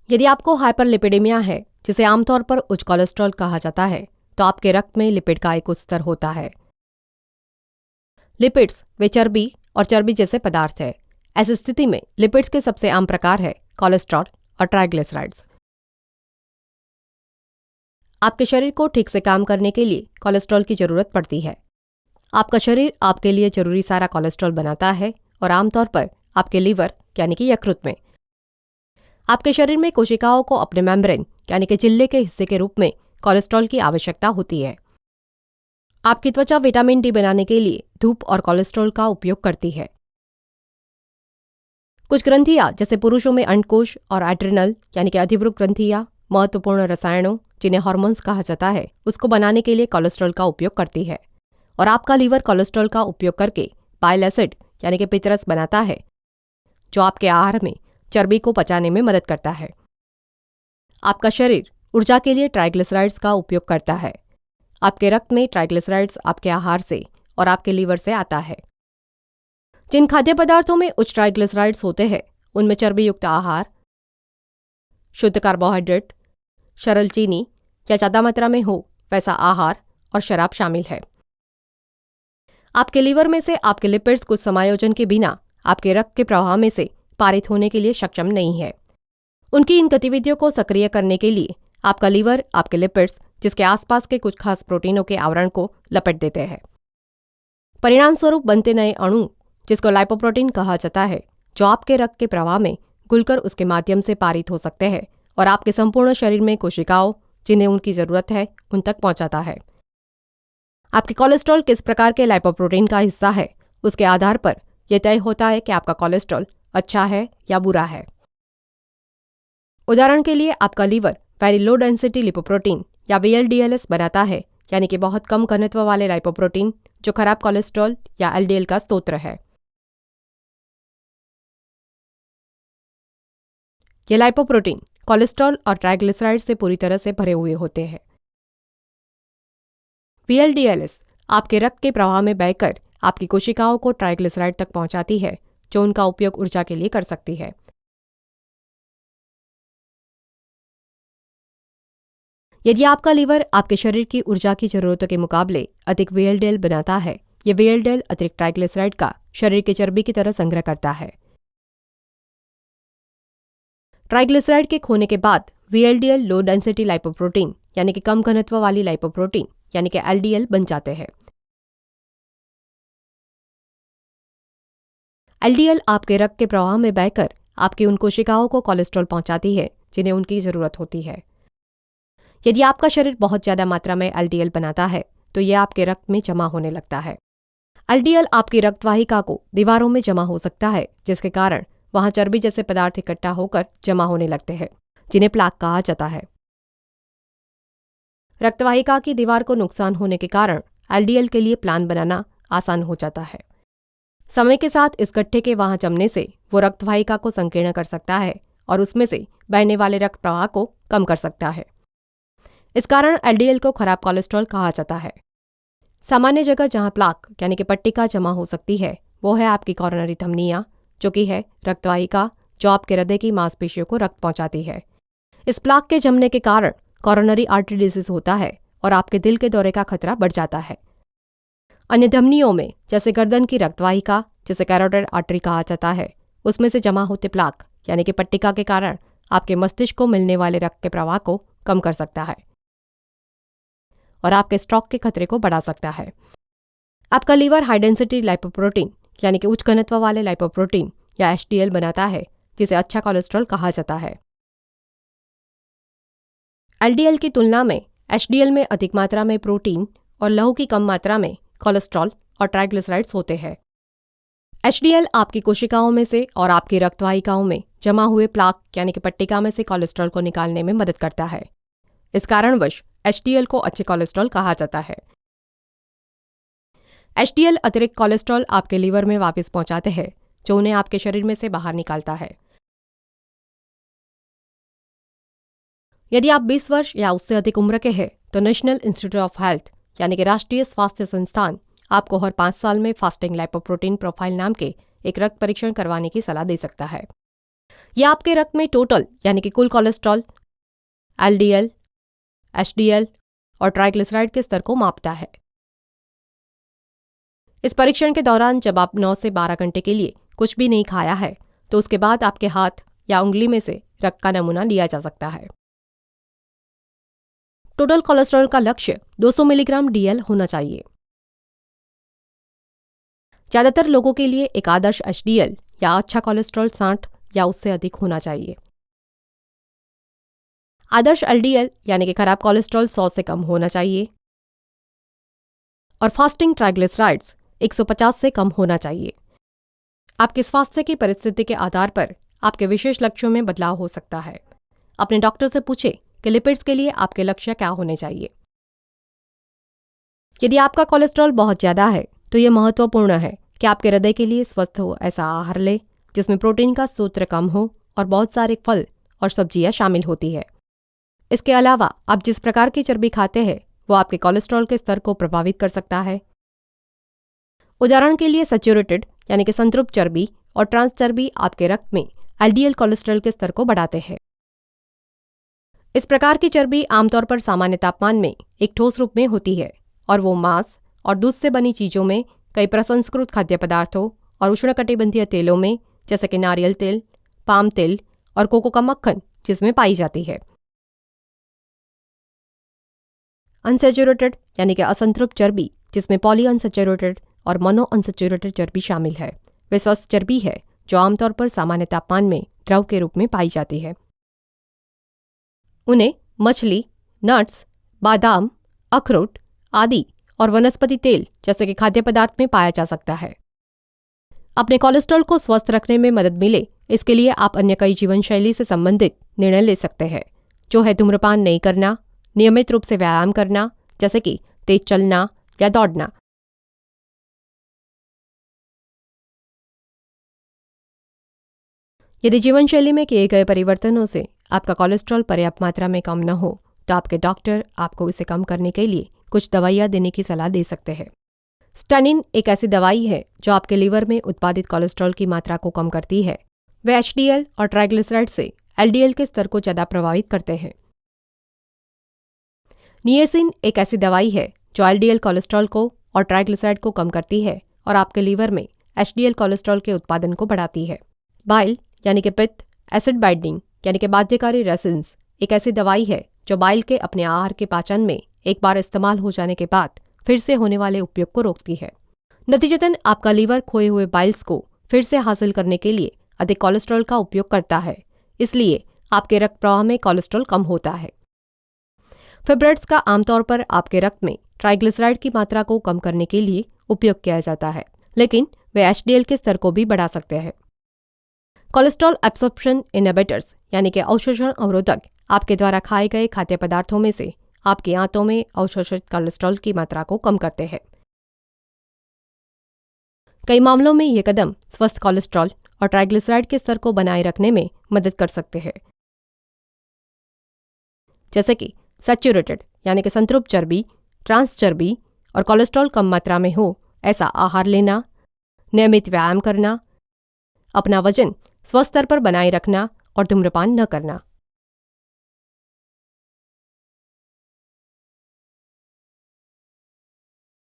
यदि आपको हाइपरलिपिडेमिया है, जिसे आमतौर पर उच्च कोलेस्ट्रॉल कहा जाता है, तो आपके रक्त में लिपिड का एक उच्च स्तर होता है। लिपिड्स वे चर्बी और चर्बी जैसे पदार्थ है। ऐसी स्थिति में लिपिड्स के सबसे आम प्रकार है कोलेस्ट्रॉल और ट्राइग्लिसराइड्स। आपके शरीर को ठीक से काम करने के लिए कोलेस्ट्रॉल की जरूरत पड़ती है। आपका शरीर आपके लिए जरूरी सारा कोलेस्ट्रॉल बनाता है और आमतौर पर आपके लीवर यानी कि यकृत में। आपके शरीर में कोशिकाओं को अपने मेम्ब्रेन यानी कि चिल्ले के हिस्से के रूप में कोलेस्ट्रॉल की आवश्यकता होती है। आपकी त्वचा विटामिन डी बनाने के लिए धूप और कोलेस्ट्रॉल का उपयोग करती है। कुछ ग्रंथियां जैसे पुरुषों में अंडकोश और एड्रिनल यानी कि अधिवृक्क ग्रंथियां महत्वपूर्ण रसायनों जिन्हें हार्मोन्स कहा जाता है उसको बनाने के लिए कोलेस्ट्रॉल का उपयोग करती है। और आपका लीवर कोलेस्ट्रॉल का उपयोग करके बाइल एसिड यानी कि पित्तरस बनाता है, जो आपके आहार में चर्बी को पचाने में मदद करता है। आपका शरीर ऊर्जा के लिए ट्राइग्लिसराइड्स का उपयोग करता है। आपके रक्त में ट्राइग्लिसराइड्स आपके आहार से और आपके लीवर से आता है। जिन खाद्य पदार्थों में उच्च ट्राइग्लिसराइड्स होते हैं उनमें चर्बी युक्त आहार, शुद्ध कार्बोहाइड्रेट, सरल चीनी या ज़्यादा मात्रा में हो वैसा आहार और शराब शामिल है। आपके लीवर में से आपके लिपिड्स कुछ समायोजन के बिना आपके रक्त के प्रवाह में से पारित होने के लिए सक्षम नहीं है। उनकी इन गतिविधियों को सक्रिय करने के लिए आपका लीवर आपके लिपिड्स जिसके आसपास के कुछ खास प्रोटीनों के आवरण को लपेट देते हैं। परिणाम स्वरूप बनते नए अणु जिसको लाइपोप्रोटीन कहा जाता है, जो आपके रक्त के प्रवाह में घुलकर उसके माध्यम से पारित हो सकते हैं और आपके संपूर्ण शरीर में कोशिकाओं जिन्हें उनकी जरूरत है उन तक पहुंचाता है। आपके कोलेस्ट्रॉल किस प्रकार के लाइपोप्रोटीन का हिस्सा है उसके आधार पर यह तय होता है कि आपका कोलेस्ट्रॉल अच्छा है या बुरा है। उदाहरण के लिए आपका liver very low density lipoprotein या VLDLs बनाता है, यानी कि बहुत कम घनत्व वाले लाइपोप्रोटीन जो खराब कोलेस्ट्रॉल या LDL का स्रोत है। ये लाइपोप्रोटीन कोलेस्ट्रॉल और ट्राइग्लिसराइड से पूरी तरह से भरे हुए होते हैं। VLDLs आपके रक्त के प्रवाह में बहकर आपकी कोशिकाओं को ट्राइग्लिसराइड तक पहुंचाती है, जो उनका उपयोग ऊर्जा के लिए कर सकती है। यदि आपका लीवर आपके शरीर की ऊर्जा की जरूरतों के मुकाबले अधिक VLDL बनाता है, ये VLDL अतिरिक्त ट्राइग्लिसराइड का शरीर की चर्बी की तरह संग्रह करता है। ट्राइग्लिसराइड के खोने के बाद VLDL लो डेंसिटी लाइपोप्रोटीन यानी कि कम घनत्व वाली लाइपोप्रोटीन यानी कि LDL बन जाते हैं। LDL आपके रक्त के प्रवाह में बहकर आपकी उन कोशिकाओं को कोलेस्ट्रॉल पहुंचाती है जिन्हें उनकी जरूरत होती है। यदि आपका शरीर बहुत ज्यादा मात्रा में LDL बनाता है तो यह आपके रक्त में जमा होने लगता है। LDL आपकी रक्तवाहिका को दीवारों में जमा हो सकता है, जिसके कारण वहां चर्बी जैसे पदार्थ इकट्ठा होकर जमा होने लगते हैं, जिन्हें प्लाक कहा जाता है। रक्तवाहिका की दीवार को नुकसान होने के कारण LDL के लिए प्लान बनाना आसान हो जाता है। समय के साथ इस गट्ठे के वहां जमने से वो रक्तवाहिका को संकीर्ण कर सकता है और उसमें से बहने वाले रक्त प्रवाह को कम कर सकता है। इस कारण LDL को खराब कोलेस्ट्रॉल कहा जाता है। सामान्य जगह जहां प्लाक यानी कि पट्टिका जमा हो सकती है वो है आपकी कॉरोनरी धमनियां, जो कि है रक्तवाहिका जो आपके हृदय की मांसपेशियों को रक्त पहुंचाती है। इस प्लाक के जमने के कारण कॉरोनरी आर्टरी डिजीज होता है और आपके दिल के दौरे का खतरा बढ़ जाता है। अन्य धमनियों में जैसे गर्दन की रक्तवाहिका जिसे कैरोटिड आर्टरी कहा जाता है, उसमें से जमा होते प्लाक यानी कि पट्टिका के कारण आपके मस्तिष्क को मिलने वाले रक्त के प्रवाह को कम कर सकता है और आपके स्ट्रोक के खतरे को बढ़ा सकता है। आपका लीवर हाई डेंसिटी लाइपोप्रोटीन यानी कि उच्च घनत्व वाले लाइपोप्रोटीन या HDL बनाता है, जिसे अच्छा कोलेस्ट्रॉल कहा जाता है। LDL की तुलना में HDL में अधिक मात्रा में प्रोटीन और लहू की कम मात्रा में कोलेस्ट्रॉल और ट्राइग्लिसराइड्स होते हैं। HDL आपकी कोशिकाओं में से और आपकी रक्तवाहिकाओं में जमा हुए प्लाक यानी कि पट्टिका में से कोलेस्ट्रॉल को निकालने में मदद करता है। इस कारणवश HDL को अच्छे कोलेस्ट्रॉल कहा जाता है। HDL अतिरिक्त कोलेस्ट्रॉल आपके लीवर में वापस पहुंचाते हैं, जो उन्हें आपके शरीर में से बाहर निकालता है। यदि आप 20 वर्ष या उससे अधिक उम्र के हैं तो नेशनल इंस्टीट्यूट ऑफ हेल्थ यानी कि राष्ट्रीय स्वास्थ्य संस्थान आपको हर 5 साल में फास्टिंग लाइपोप्रोटीन प्रोफाइल नाम के एक रक्त परीक्षण करवाने की सलाह दे सकता है। यह आपके रक्त में टोटल यानी कि कुल कोलेस्ट्रॉल, एलडीएल, एचडीएल और ट्राइग्लिसराइड के स्तर को मापता है। इस परीक्षण के दौरान जब आप 9 से 12 घंटे के लिए कुछ भी नहीं खाया है तो उसके बाद आपके हाथ या उंगली में से रक्त का नमूना लिया जा सकता है। टोटल कोलेस्ट्रॉल का लक्ष्य 200 मिलीग्राम डीएल होना चाहिए। ज्यादातर लोगों के लिए एक आदर्श एचडीएल या अच्छा कोलेस्ट्रॉल 60 या उससे अधिक होना चाहिए। आदर्श एलडीएल यानी कि खराब कोलेस्ट्रॉल 100 से कम होना चाहिए और फास्टिंग ट्राइग्लिसराइड्स 150 से कम होना चाहिए। आपके स्वास्थ्य की परिस्थिति के आधार पर आपके विशेष लक्ष्यों में बदलाव हो सकता है। अपने डॉक्टर से पूछें कि लिपिड्स के लिए आपके लक्ष्य क्या होने चाहिए। यदि आपका कोलेस्ट्रॉल बहुत ज्यादा है तो यह महत्वपूर्ण है कि आपके हृदय के लिए स्वस्थ हो ऐसा आहार लें जिसमें प्रोटीन का स्रोत कम हो और बहुत सारे फल और सब्जियां शामिल होती है। इसके अलावा आप जिस प्रकार की चर्बी खाते हैं वो आपके कोलेस्ट्रॉल के स्तर को प्रभावित कर सकता है। उदाहरण के लिए सैचुरेटेड यानी कि संतृप्त चर्बी और ट्रांस चर्बी आपके रक्त में एलडीएल कोलेस्ट्रॉल के स्तर को बढ़ाते हैं। इस प्रकार की चर्बी आमतौर पर सामान्य तापमान में एक ठोस रूप में होती है और वो मांस और दूध से बनी चीजों में, कई प्रसंस्कृत खाद्य पदार्थों और उष्णकटिबंधीय तेलों में जैसे कि नारियल तेल, पाम तेल और कोको का मक्खन जिसमें पाई जाती है। अनसैचुरेटेड यानी कि असंतृप्त चर्बी जिसमें पॉली अनसैचुरेटेड और मोनो अनसैचुरेटेड चर्बी शामिल है, वे स्वस्थ चर्बी है जो आमतौर पर सामान्य तापमान में द्रव के रूप में पाई जाती है। उन्हें मछली, नट्स, बादाम, अखरोट आदि और वनस्पति तेल जैसे कि खाद्य पदार्थ में पाया जा सकता है। अपने कोलेस्ट्रॉल को स्वस्थ रखने में मदद मिले इसके लिए आप अन्य कई जीवन शैली से संबंधित निर्णय ले सकते हैं, जो है धूम्रपान नहीं करना, नियमित रूप से व्यायाम करना जैसे कि तेज चलना या दौड़ना। यदि जीवन शैली में किए गए परिवर्तनों से आपका कोलेस्ट्रॉल पर्याप्त मात्रा में कम न हो तो आपके डॉक्टर आपको इसे कम करने के लिए कुछ दवाइयां देने की सलाह दे सकते हैं। स्टेनिन एक ऐसी दवाई है जो आपके लीवर में उत्पादित कोलेस्ट्रॉल की मात्रा को कम करती है। वे एचडीएल और ट्राइग्लिसराइड से एलडीएल के स्तर को ज्यादा प्रभावित करते हैं। निएसिन एक ऐसी दवाई है जो एलडीएल कोलेस्ट्रॉल को और ट्राइग्लिसराइड को कम करती है और आपके लीवर में एचडीएल कोलेस्ट्रॉल के उत्पादन को बढ़ाती है। बाइल यानी कि पित्त, एसिड बाइंडिंग यानी कि बाध्यकारी रेसिन्स एक ऐसी दवाई है जो बाइल के अपने आहार के पाचन में एक बार इस्तेमाल हो जाने के बाद फिर से होने वाले उपयोग को रोकती है। नतीजतन आपका लीवर खोए हुए बाइल्स को फिर से हासिल करने के लिए अधिक कोलेस्ट्रॉल का उपयोग करता है, इसलिए आपके रक्त प्रवाह में कोलेस्ट्रॉल कम होता है। फिब्रेट्स का आमतौर पर आपके रक्त में ट्राइग्लिसराइड की मात्रा को कम करने के लिए उपयोग किया जाता है, लेकिन वे एचडीएल के स्तर को भी बढ़ा सकते हैं। कोलेस्ट्रॉल एब्सॉर्प्शन इनहिबिटर्स यानी कि अवशोषण अवरोधक आपके द्वारा खाए गए खाद्य पदार्थों में से आपकी आंतों में अवशोषित कोलेस्ट्रॉल की मात्रा को कम करते हैं। कई मामलों में ये कदम स्वस्थ कोलेस्ट्रॉल और ट्राइग्लिसराइड के स्तर को बनाए रखने में मदद कर सकते हैं, जैसे कि सैचुरेटेड यानी कि संतृप्त चर्बी, ट्रांस चर्बी और कोलेस्ट्रॉल कम मात्रा में हो ऐसा आहार लेना, नियमित व्यायाम करना, अपना वजन स्वस्थ स्तर पर बनाए रखना और धूम्रपान न करना।